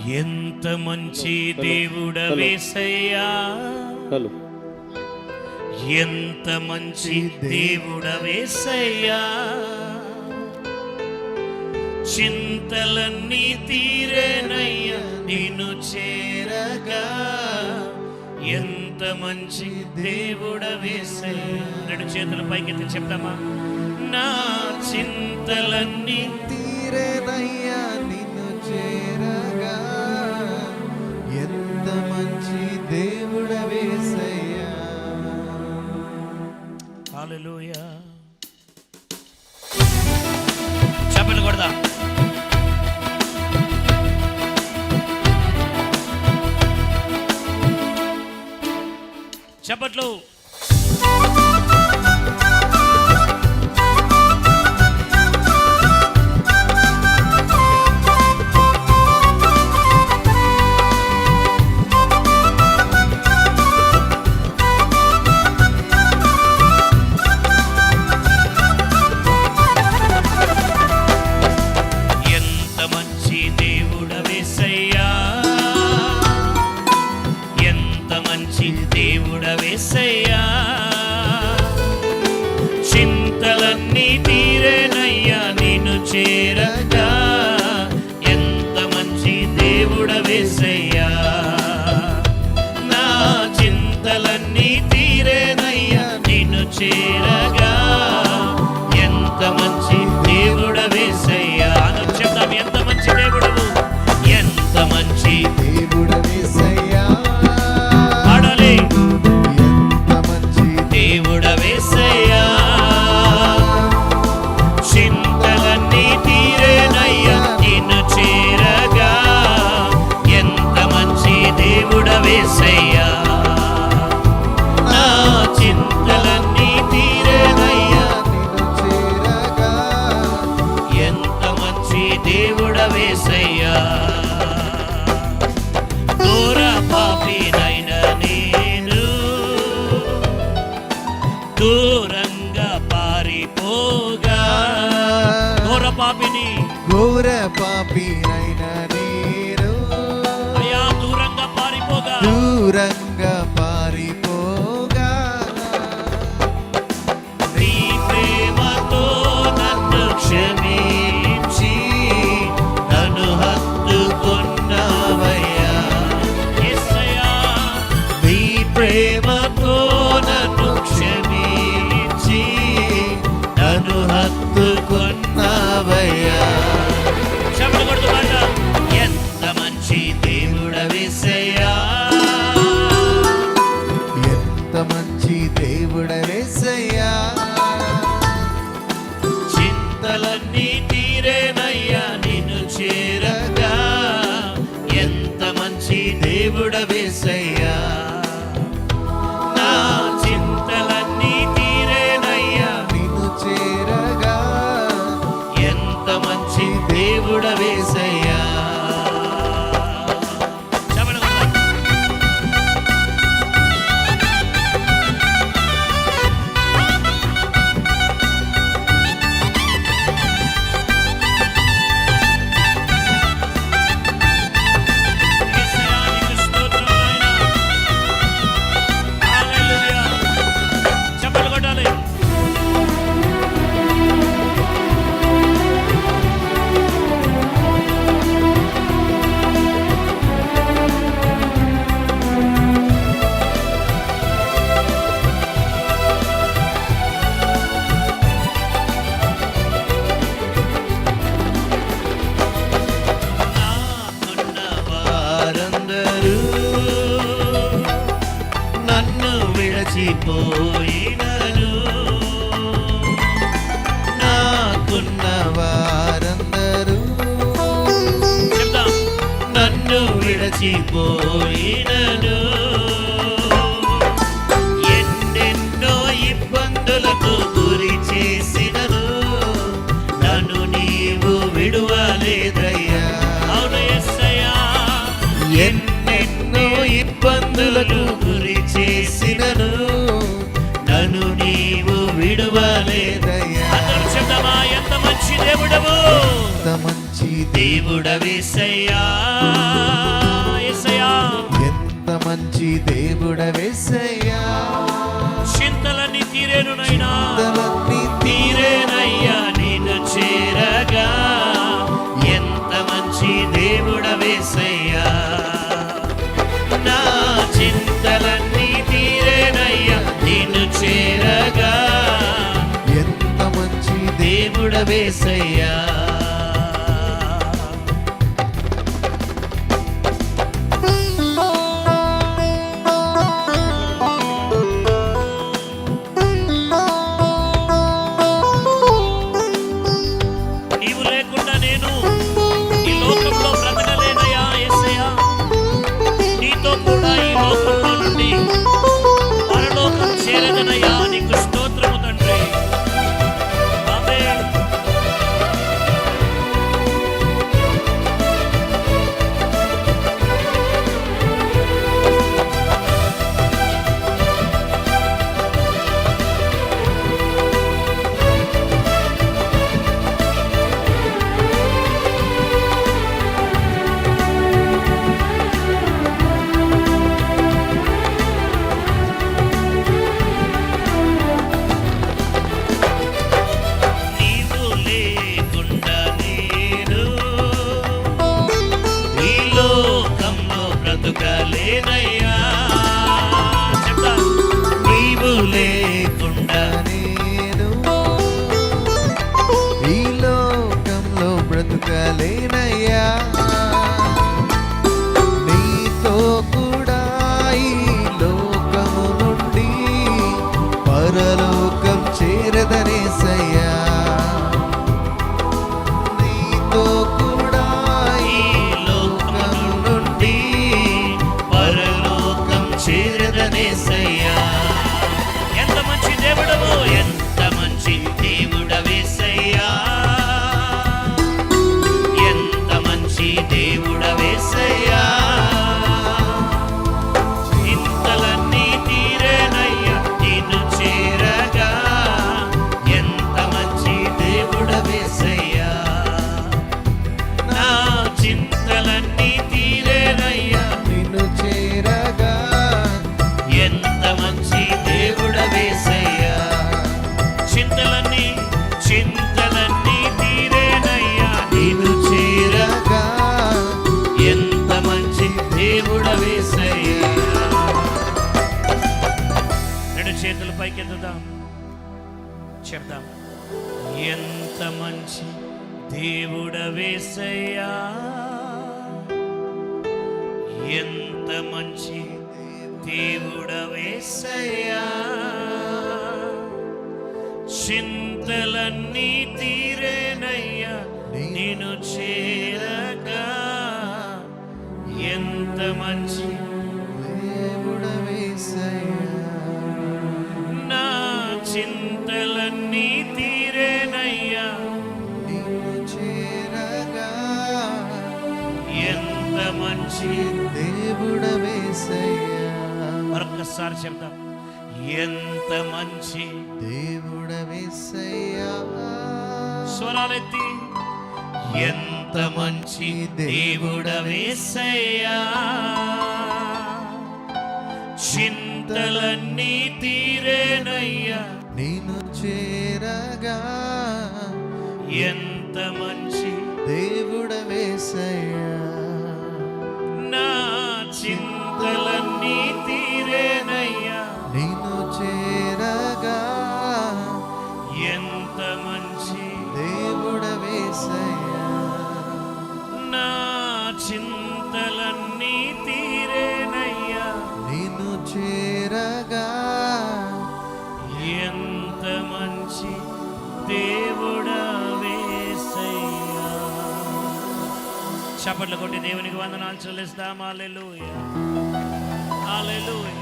ఎంత మంచి దేవుడవేసయ్యా, ఎంత మంచి దేవుడవేసయ్యా, చింతలన్నీ తీరేనయ్యా నిన్ను చేరగా, ఎంత మంచి దేవుడవేసయ్యా. రెండు చేతుల పైకెత్తి చెప్తామా? నా చింతలన్నీ తీరేనయ్యా నిన్ను చేరగా, ఎంత మంచి దేవుడవేసయ్యా. హల్లెలూయా. చప్పట్లు కొడదాం. చప్పట్లు. దేవుడవేసయ్యా, చింతలన్నీ తీరేనయ్యా నిన్ను చేరగా, ఎంత మంచి దేవుడవేసయ్యా. నా చింతలన్నీ తీరేనయ్యా నిన్ను చేరగా, ఎంత మంచి దేవుడవేసయ్యా. అని చెప్తాం, ఎంత మంచి దేవుడవు, ఎంత మంచి దేవుడవేసయ్యా. దేవుడవేసయ్యా, చింతలన్నీ తీరేనయ్యా నిన్ను చేరగా, ఎంత మంచి దేవుడవేసయ్యా. నా చింతలన్నీ తీరేనయ్యా నిన్ను చేరగా, ఎంత మంచి దేవుడవేసయ్యా. ఘోర పాపినైన నేను దూరంగా పారిపోగా, ఘోర పాపినైన నేను అయ్యా దూరంగా పారిపోగా, దూరంగా పారిపోగా, నీ ప్రేమతో నన్ను క్షమించి నన్ను హత్తుకున్నావయ్యా. యేసయ్యా, నీ ప్రేమతో నన్ను క్షమించి నన్ను హత్తుకున్నావయ్యా. చప్పట్లు కొడుతుమాట, ఎంత మంచి దేవుడవేసయ్యా, ఎంత మంచి దేవుడవేసయ్యా. చింతలన్నీ తీరేనయ్యా నిన్ను చేరగా, ఎంత మంచి దేవుడవేసయ్యా. నా చింతలన్నీ తీరేనయ్యా నిన్ను చేరగా, ఎంత మంచి దేవుడవేసయ్యా. చప్పట్లు కొడదాం. యేసయ్యా, నీకు స్తోత్రం నాయనా. హల్లెలూయా. చప్పట్లు కొట్టాలి. నాకున్న వారందరూ నన్ను విడచిపోయినను, నాకున్న వారందరూ చెప్తాం, నన్ను విడచిపోయినను, ఎన్నెన్నో ఇబ్బందులకు గురి చేసినను నన్ను నీవు విడువలేదయ్యా. అవును యేసయ్యా, ఎన్నెన్నో ఇబ్బందులకు గురి చేసినను నన్ను నీవు విడువలేదయ్యా. అందరూ చెప్తామా, ఎంత మంచి దేవుడవు, ఎంత మంచి దేవుడవేసయ్యా. యేసయ్యా చింతలన్నీ తీరేను నైనా చింతలన్నీ తీరేనయ్యా నిన్ను చేరగా ఎంత మంచి దేవుడవేసయ్యా నా చింతలన్నీ తీరేనయ్యా నిన్ను చేరగా ఎంత మంచి దేవుడవేసయ్యా నీవు లేకుండా నేను ఈ లోకంలో బ్రతకలేనయ్యా యేసయ్యా నీతో కూడా ఈ లోకంలో నుండి పరలోకం చేరదనయ్యా నీకు స్తోత్రము తండ్రి ఆమేన్ నీవు లేకుండా నేను ఈ లోకంలో బ్రతుకలేనయ్యా చెప్తా నీవు లేకుండా నేను ఈ లోకంలో బ్రతుకలేనయ్యా నీతో కూడా ఈ లోకము నుండి పరలోకం చేరదనేసయ్యా నీతో కూడా ఈ లోకము నుండి పరలోకం చేరదనేసయ్యా ఎంత మంచి దేవుడవు ఎంత మంచి దేవుడవేసయ్యా ఎంత మంచి దేవుడవేసయ్యా చింతలన్నీ తీరేనయ్యా నిన్ను చేరగా ఎంత మంచి దేవుడవేసయ్యా నా చింతలన్నీ తీరేనయ్యా నిన్ను చేరగా ఎంత మంచి దేవుడవేసయ్యా చింతలన్నీ తీరేనయ్యా నిన్ను చేరగా ఎంత మంచి దేవుడవేసయ్యా రెండు చేతుల పైకెత్తుదాం చెప్దాం ఎంత మంచి దేవుడవేసయ్యా ఎంత మంచి దేవుడవేసయ్యా చింతలన్నీ తీరేనయ్యా నిన్ను చేరగా ఎంత మంచి దేవుడవేసయ్యా నా చింతలన్నీ తీరేనయ్యా నిన్ను చేరగా ఎంత మంచి దేవుడవేసయ్యా మరొకసారి చెప్తాం ఎంత మంచి దేవుడవేసయ్యా స్వరాలెత్తి ఎంత మంచి దేవుడవేసయ్యా చింతలన్నీ తీరేనయ్యా నిన్ను చేరగా ఎంత మంచి దేవుడవేసయ్యా నా చింతలన్నీ తీరేనయ్యా నిన్ను చేరగా ఎంత మంచి దేవుడవేసయ్యా నా చింతలన్నీ తీరేనయ్యా నిన్ను చేరగా ఎంత మంచి దేవుడవేసయ్యా చప్పట్లు కొట్టి దేవునికి వందనాలు చెల్లిస్తాం హల్లెలూయా హల్లెలూయా